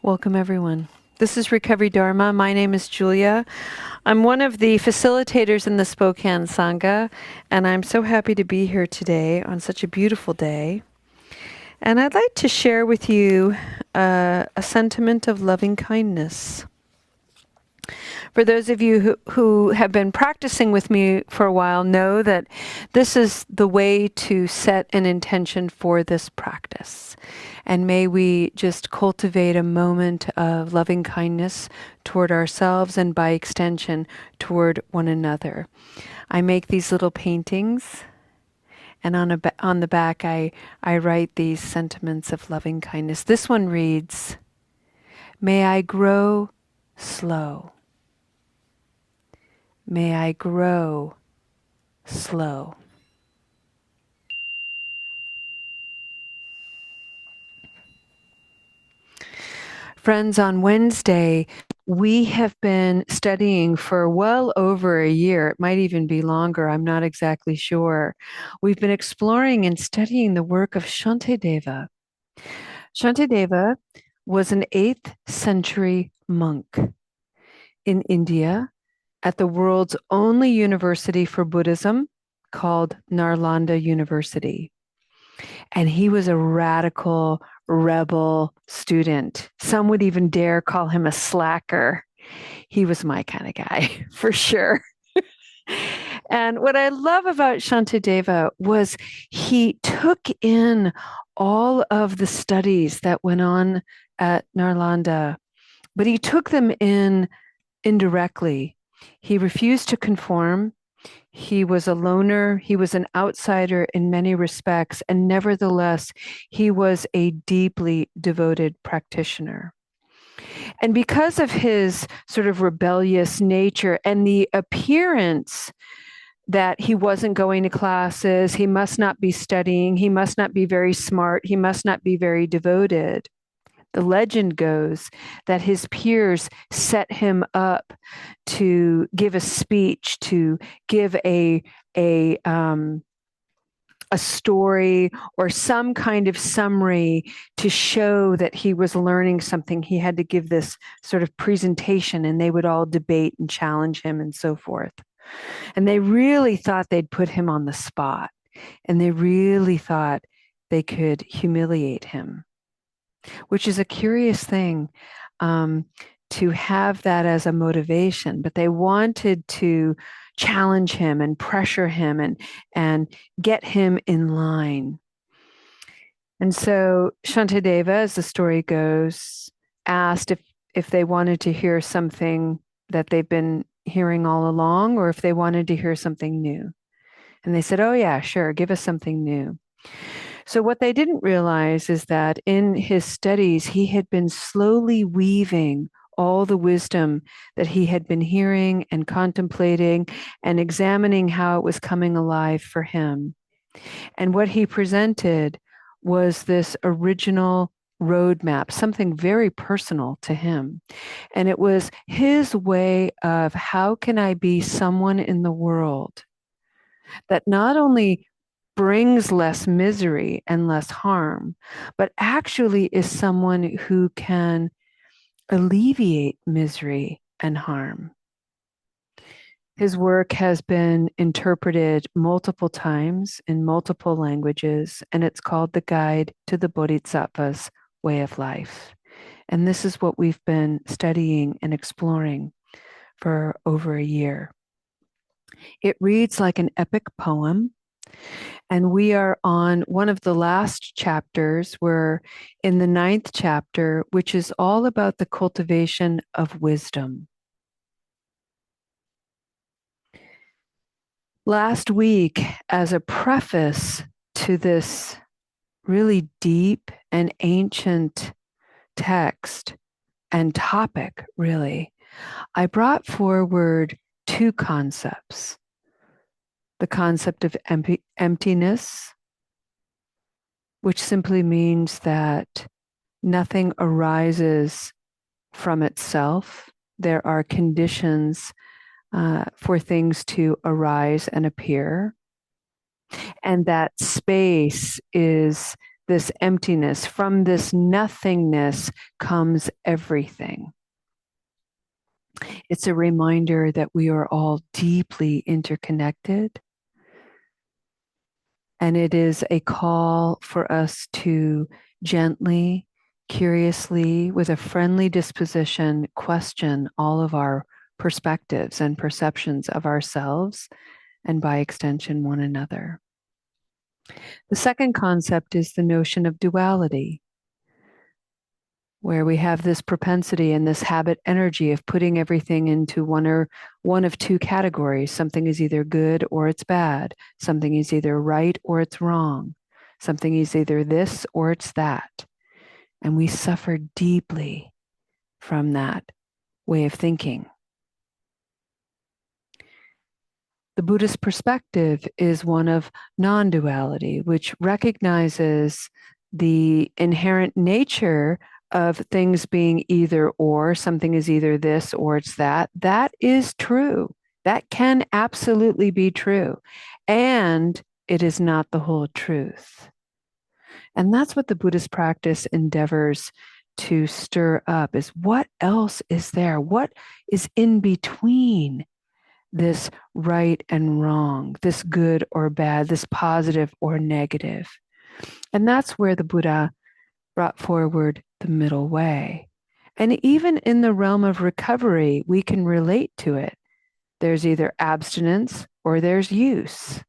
Welcome, everyone. This is Recovery Dharma. My name is Julia. I'm one of the facilitators in the Spokane Sangha, and I'm so happy to be here today on such a beautiful day. And I'd like to share with you a sentiment of loving kindness. For those of you who have been practicing with me for a while know that this is the way to set an intention for this practice. And may we just cultivate a moment of loving kindness toward ourselves and by extension toward one another. I make these little paintings, and on the back I write these sentiments of loving kindness. This one reads, "May I grow slow. May I grow slow." Friends, on Wednesday, we have been studying for well over a year. It might even be longer. I'm not exactly sure. We've been exploring and studying the work of Shantideva. Shantideva was an 8th century monk in India at the world's only university for Buddhism called Nalanda University. And he was a radical, rebel student. Some would even dare call him a slacker. He was my kind of guy, for sure. And what I love about Shantideva was he took in all of the studies that went on at Nalanda, but he took them in indirectly. He refused to conform. He was a loner. He was an outsider in many respects, and nevertheless, he was a deeply devoted practitioner. And because of his sort of rebellious nature and the appearance that he wasn't going to classes, he must not be studying, he must not be very smart, he must not be very devoted, the legend goes that his peers set him up to give a speech, to give a story or some kind of summary to show that he was learning something. He had to give this sort of presentation, and they would all debate and challenge him and so forth. And they really thought they'd put him on the spot, and they really thought they could humiliate him, which is a curious thing, to have that as a motivation. But they wanted to challenge him and pressure him and get him in line. And so Shantideva, as the story goes, asked if they wanted to hear something that they've been hearing all along, or if they wanted to hear something new. And they said, "Oh yeah, sure, give us something new." So what they didn't realize is that in his studies, he had been slowly weaving all the wisdom that he had been hearing and contemplating and examining how it was coming alive for him. And what he presented was this original roadmap, something very personal to him. And it was his way of, how can I be someone in the world that not only brings less misery and less harm, but actually is someone who can alleviate misery and harm. His work has been interpreted multiple times in multiple languages, and it's called The Guide to the Bodhisattva's Way of Life. And this is what we've been studying and exploring for over a year. It reads like an epic poem. And we are on one of the last chapters. We're in the 9th chapter, which is all about the cultivation of wisdom. Last week, as a preface to this really deep and ancient text and topic, really, I brought forward 2 concepts. The concept of emptiness, which simply means that nothing arises from itself. There are conditions for things to arise and appear. And that space is this emptiness. From this nothingness comes everything. It's a reminder that we are all deeply interconnected. And it is a call for us to gently, curiously, with a friendly disposition, question all of our perspectives and perceptions of ourselves and by extension, one another. The second concept is the notion of duality, where we have this propensity and this habit energy of putting everything into one of two categories. Something is either good or it's bad. Something is either right or it's wrong. Something is either this or it's that. And we suffer deeply from that way of thinking. The Buddhist perspective is one of non-duality, which recognizes the inherent nature of things being either or. Something is either this or it's that. That is true. That can absolutely be true. And it is not the whole truth. And that's what the Buddhist practice endeavors to stir up, is what else is there? What is in between this right and wrong, this good or bad, this positive or negative? And that's where the Buddha brought forward the middle way. And even in the realm of recovery, we can relate to it. There's either abstinence or there's use.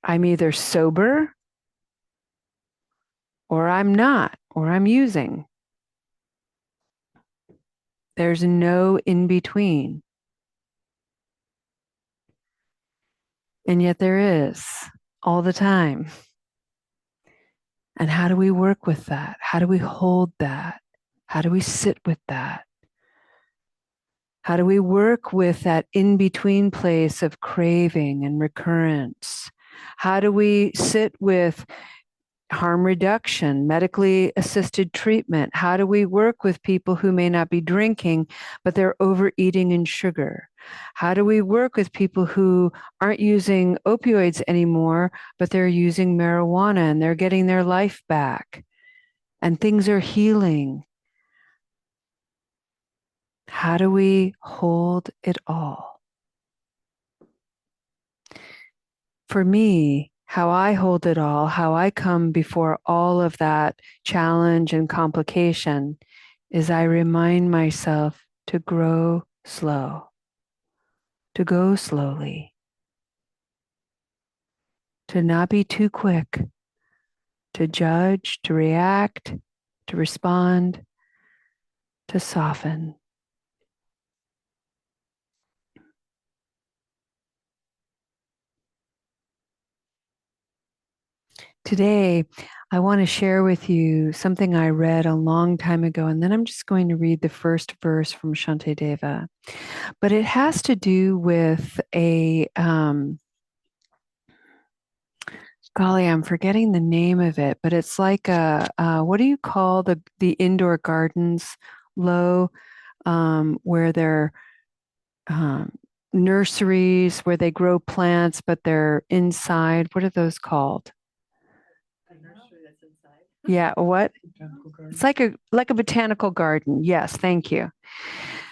I'm either sober or I'm not, or I'm using. There's no in between. And yet there is all the time. And how do we work with that? How do we hold that? How do we sit with that? How do we work with that in-between place of craving and recurrence? How do we sit with harm reduction, medically assisted treatment? How do we work with people who may not be drinking, but they're overeating in sugar? How do we work with people who aren't using opioids anymore, but they're using marijuana and they're getting their life back and things are healing? How do we hold it all? For me, how I hold it all, how I come before all of that challenge and complication, is I remind myself to grow slow, to go slowly, to not be too quick, to judge, to react, to respond, to soften. Today, I want to share with you something I read a long time ago, and then I'm just going to read the first verse from Shantideva. But it has to do with golly, I'm forgetting the name of it, but it's like what do you call the indoor gardens, low, where they're um, nurseries where they grow plants, but they're inside. What are those called? Yeah, what? It's like a botanical garden. Yes, thank you.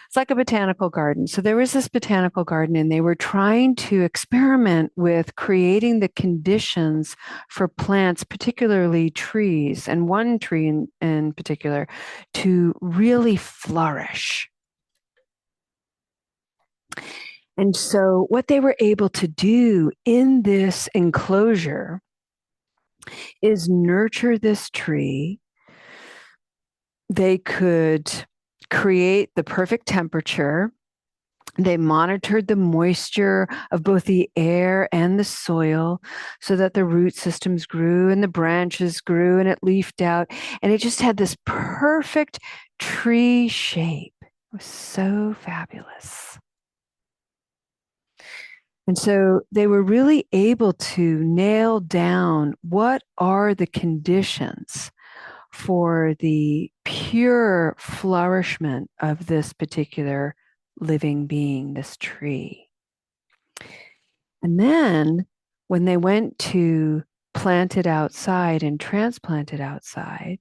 It's like a botanical garden. So there was this botanical garden, and they were trying to experiment with creating the conditions for plants, particularly trees, and one tree in particular, to really flourish. And so what they were able to do in this enclosure is nurture this tree. They could create the perfect temperature. They monitored the moisture of both the air and the soil so that the root systems grew and the branches grew and it leafed out. And it just had this perfect tree shape. It was so fabulous. And so they were really able to nail down what are the conditions for the pure flourishment of this particular living being, this tree. And then when they went to planted outside and transplanted outside,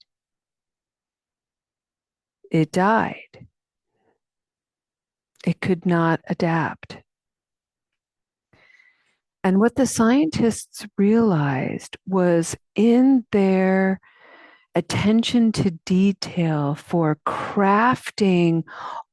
it died. It could not adapt. And what the scientists realized was in their attention to detail for crafting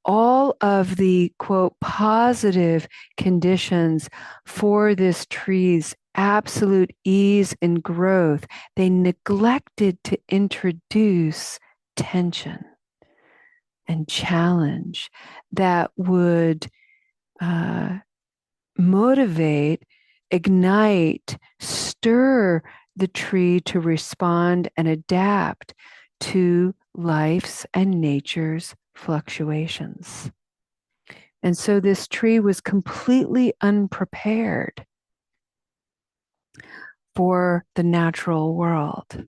all of the quote positive conditions for this tree's absolute ease and growth, they neglected to introduce tension and challenge that would motivate, ignite, stir the tree to respond and adapt to life's and nature's fluctuations. And so this tree was completely unprepared for the natural world.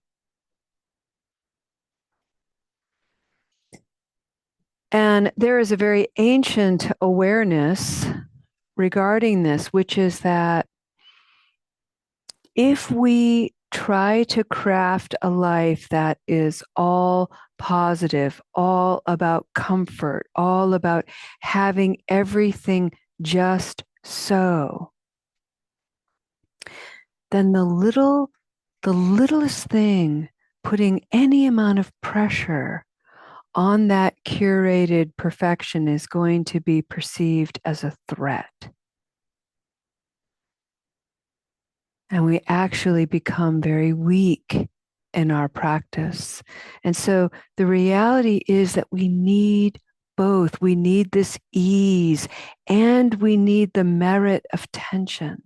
And there is a very ancient awareness regarding this, which is that if we try to craft a life that is all positive, all about comfort, all about having everything just so, then the littlest thing putting any amount of pressure on that curated perfection is going to be perceived as a threat. And we actually become very weak in our practice. And so the reality is that we need both. We need this ease and we need the merit of tension.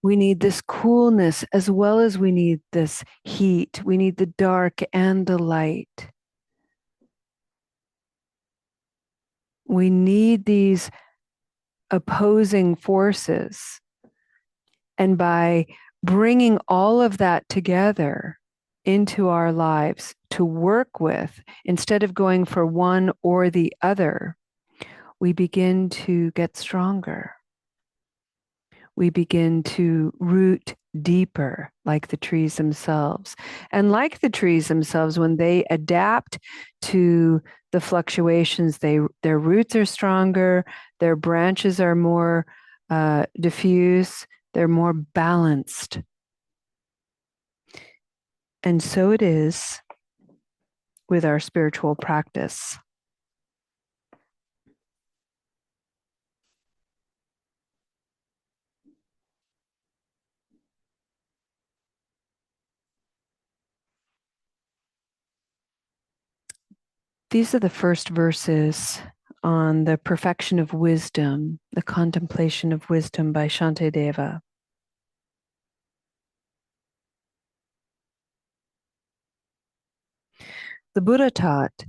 We need this coolness as well as we need this heat. We need the dark and the light. We need these opposing forces. And by bringing all of that together into our lives to work with, instead of going for one or the other, we begin to get stronger. We begin to root deeper like the trees themselves. And like the trees themselves, when they adapt to the fluctuations, their roots are stronger, their branches are more diffuse, they're more balanced. And so it is with our spiritual practice. These are the first verses on the perfection of wisdom, the contemplation of wisdom by Shantideva. The Buddha taught,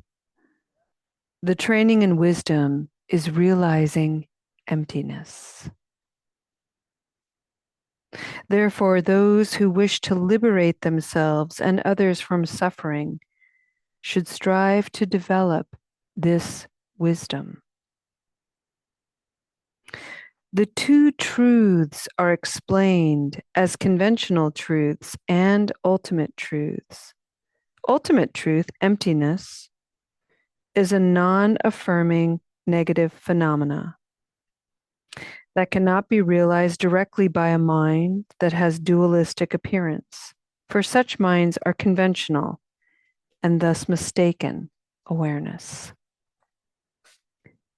the training in wisdom is realizing emptiness. Therefore, those who wish to liberate themselves and others from suffering should strive to develop this wisdom. The two truths are explained as conventional truths and ultimate truths. Ultimate truth, emptiness, is a non-affirming negative phenomena that cannot be realized directly by a mind that has dualistic appearance, for such minds are conventional and thus mistaken awareness.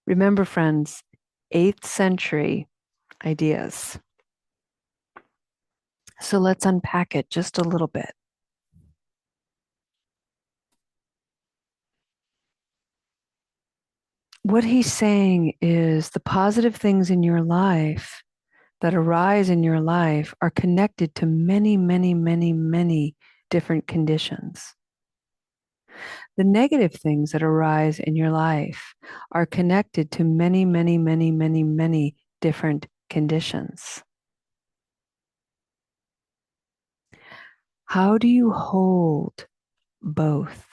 Remember, friends, 8th century ideas. So let's unpack it just a little bit. What he's saying is the positive things in your life that arise in your life are connected to many, many, many, many different conditions. The negative things that arise in your life are connected to many, many, many, many, many different conditions. How do you hold both?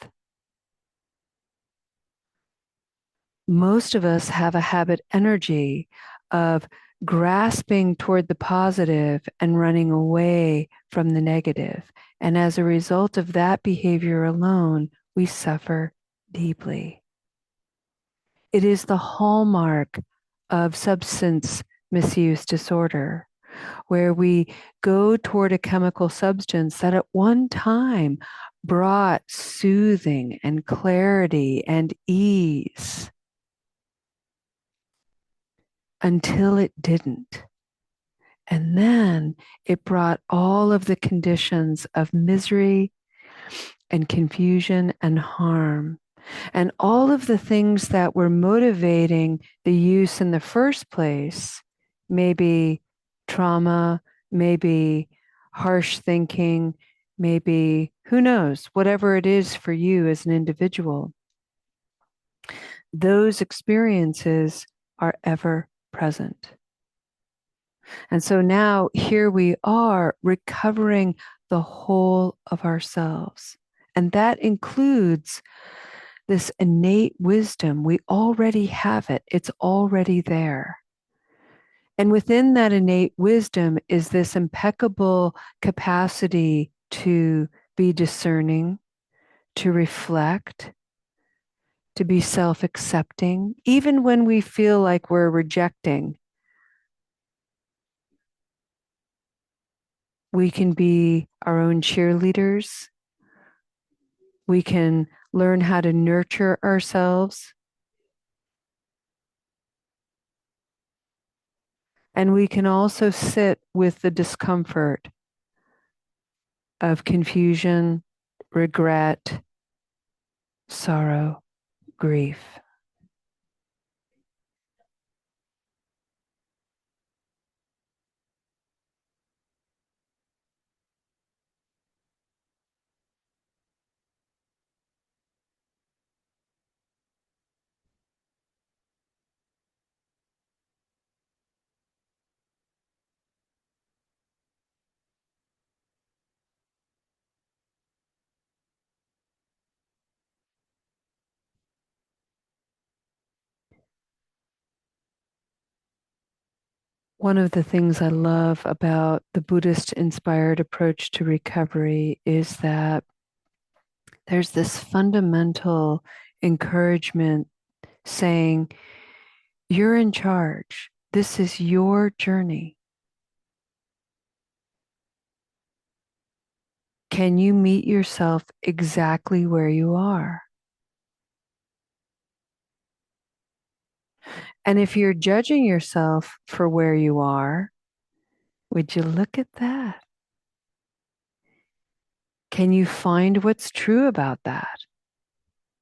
Most of us have a habit energy of grasping toward the positive and running away from the negative. And as a result of that behavior alone, we suffer deeply. It is the hallmark of substance misuse disorder, where we go toward a chemical substance that at one time brought soothing and clarity and ease until it didn't. And then it brought all of the conditions of misery and confusion and harm. And all of the things that were motivating the use in the first place, maybe trauma, maybe harsh thinking, maybe who knows, whatever it is for you as an individual, those experiences are ever present. And so now here we are recovering the whole of ourselves. And that includes this innate wisdom. We already have it, it's already there. And within that innate wisdom is this impeccable capacity to be discerning, to reflect, to be self accepting, even when we feel like we're rejecting. We can be our own cheerleaders. We can learn how to nurture ourselves. And we can also sit with the discomfort of confusion, regret, sorrow, grief. One of the things I love about the Buddhist inspired approach to recovery is that there's this fundamental encouragement saying, you're in charge. This is your journey. Can you meet yourself exactly where you are? And if you're judging yourself for where you are, would you look at that? Can you find what's true about that?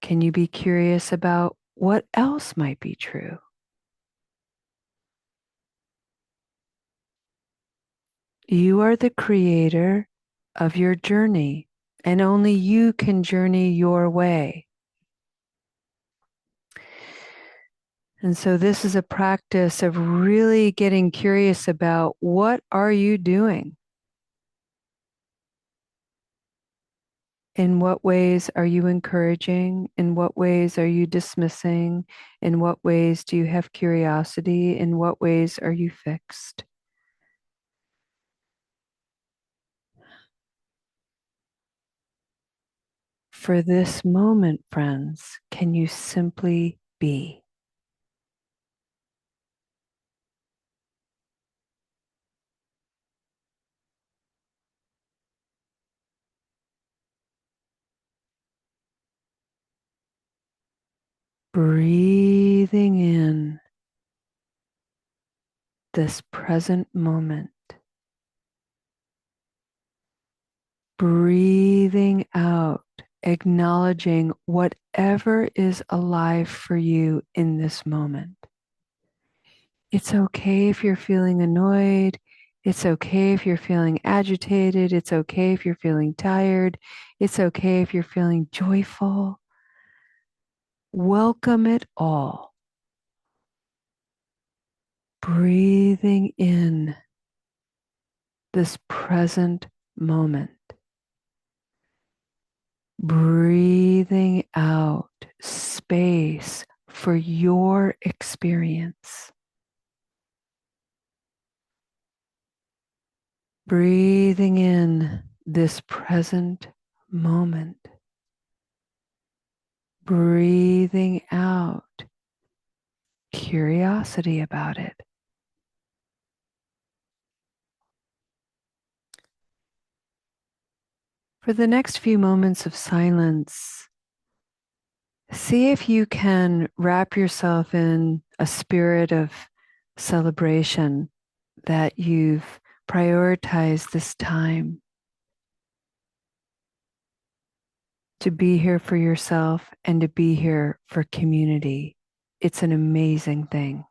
Can you be curious about what else might be true? You are the creator of your journey, and only you can journey your way. And so this is a practice of really getting curious about what are you doing? In what ways are you encouraging? In what ways are you dismissing? In what ways do you have curiosity? In what ways are you fixed? For this moment, friends, can you simply be? Breathing in this present moment, breathing out, acknowledging whatever is alive for you in this moment. It's okay if you're feeling annoyed. It's okay if you're feeling agitated. It's okay if you're feeling tired. It's okay if you're feeling joyful. Welcome it all. Breathing in this present moment. Breathing out space for your experience. Breathing in this present moment. Breathing out curiosity about it. For the next few moments of silence, see if you can wrap yourself in a spirit of celebration that you've prioritized this time to be here for yourself and to be here for community. It's an amazing thing.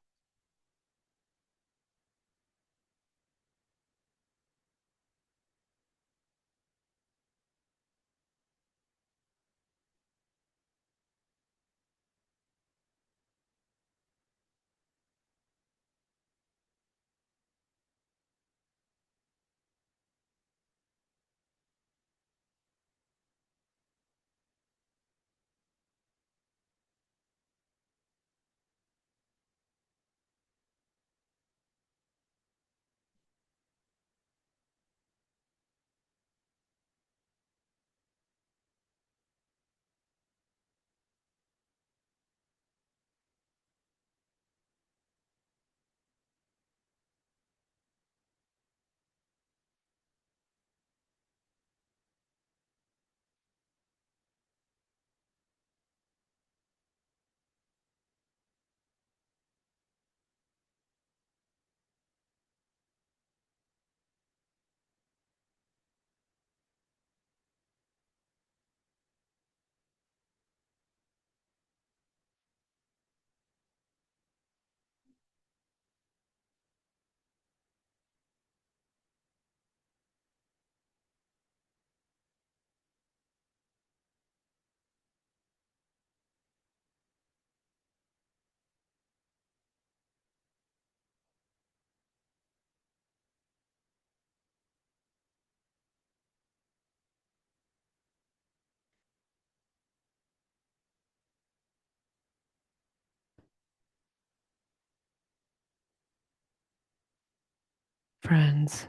Friends,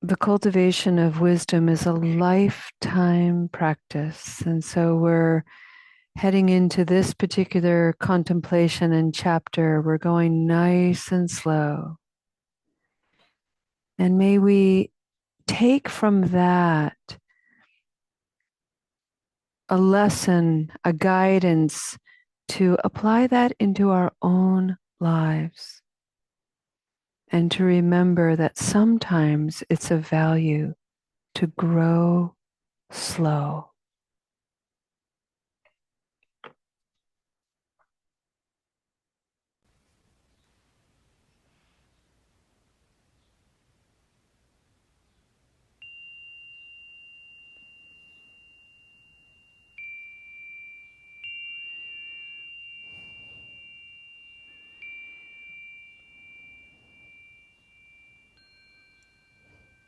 the cultivation of wisdom is a lifetime practice. And so we're heading into this particular contemplation and chapter. We're going nice and slow. And may we take from that a lesson, a guidance to apply that into our own lives. And to remember that sometimes it's of value to grow slow.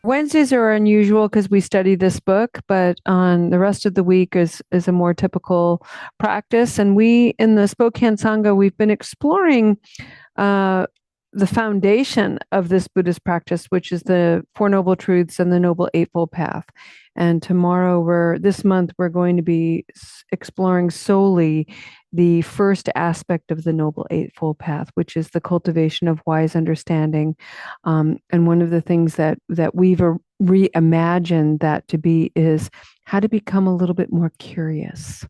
Wednesdays are unusual because we study this book, but on the rest of the week is a more typical practice. And we in the Spokane Sangha, we've been exploring uh, the foundation of this Buddhist practice, which is the Four Noble Truths and the Noble Eightfold Path. And this month, we're going to be exploring solely the first aspect of the Noble Eightfold Path, which is the cultivation of wise understanding. And one of the things that we've reimagined that to be is how to become a little bit more curious.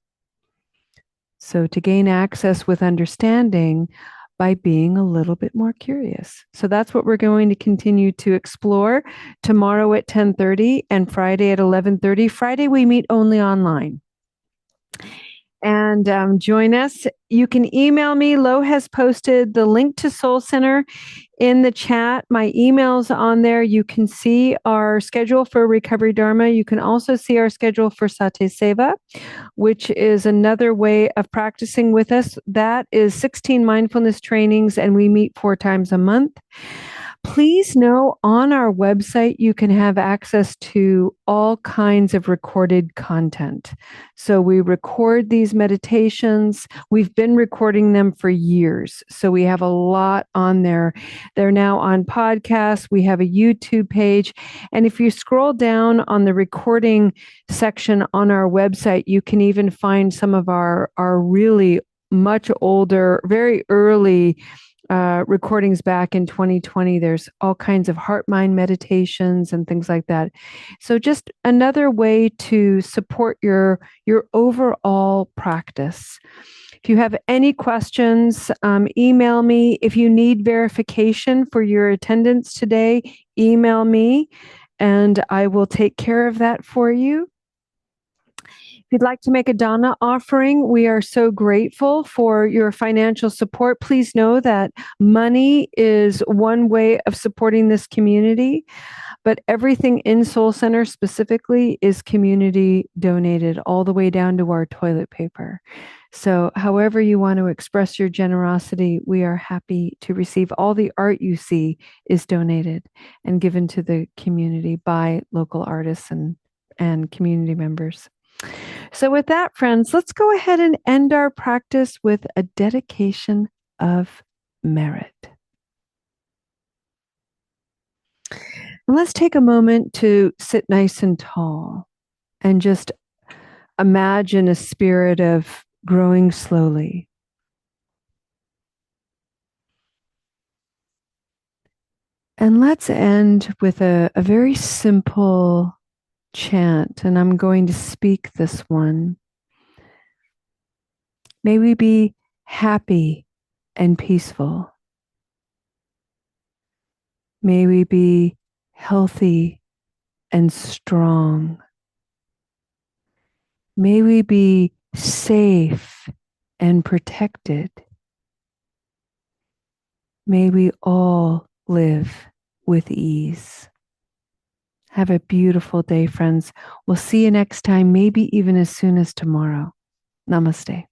So to gain access with understanding by being a little bit more curious. So that's what we're going to continue to explore tomorrow at 10:30 and Friday at 11:30. Friday we meet only online. And join us. You can email me. Lo has posted the link to Soul Center in the chat. My email's on there. You can see our schedule for Recovery Dharma. You can also see our schedule for Sate Seva, which is another way of practicing with us. That is 16 mindfulness trainings, and we meet 4 times a month. Please know on our website, you can have access to all kinds of recorded content. So we record these meditations. We've been recording them for years. So we have a lot on there. They're now on podcasts. We have a YouTube page. And if you scroll down on the recording section on our website, you can even find some of our really much older, very early recordings back in 2020. There's all kinds of heart mind meditations and things like that. So just another way to support your overall practice. If you have any questions, email me. If you need verification for your attendance today, email me and I will take care of that for you. If you'd like to make a Dana offering, we are so grateful for your financial support. Please know that money is one way of supporting this community, but everything in Soul Center specifically is community donated, all the way down to our toilet paper. So however you want to express your generosity, we are happy to receive. All the art you see is donated and given to the community by local artists and community members. So with that, friends, let's go ahead and end our practice with a dedication of merit. And let's take a moment to sit nice and tall and just imagine a spirit of growing slowly. And let's end with a very simple chant, and I'm going to speak this one. May we be happy and peaceful. May we be healthy and strong. May we be safe and protected. May we all live with ease. Have a beautiful day, friends. We'll see you next time, maybe even as soon as tomorrow. Namaste.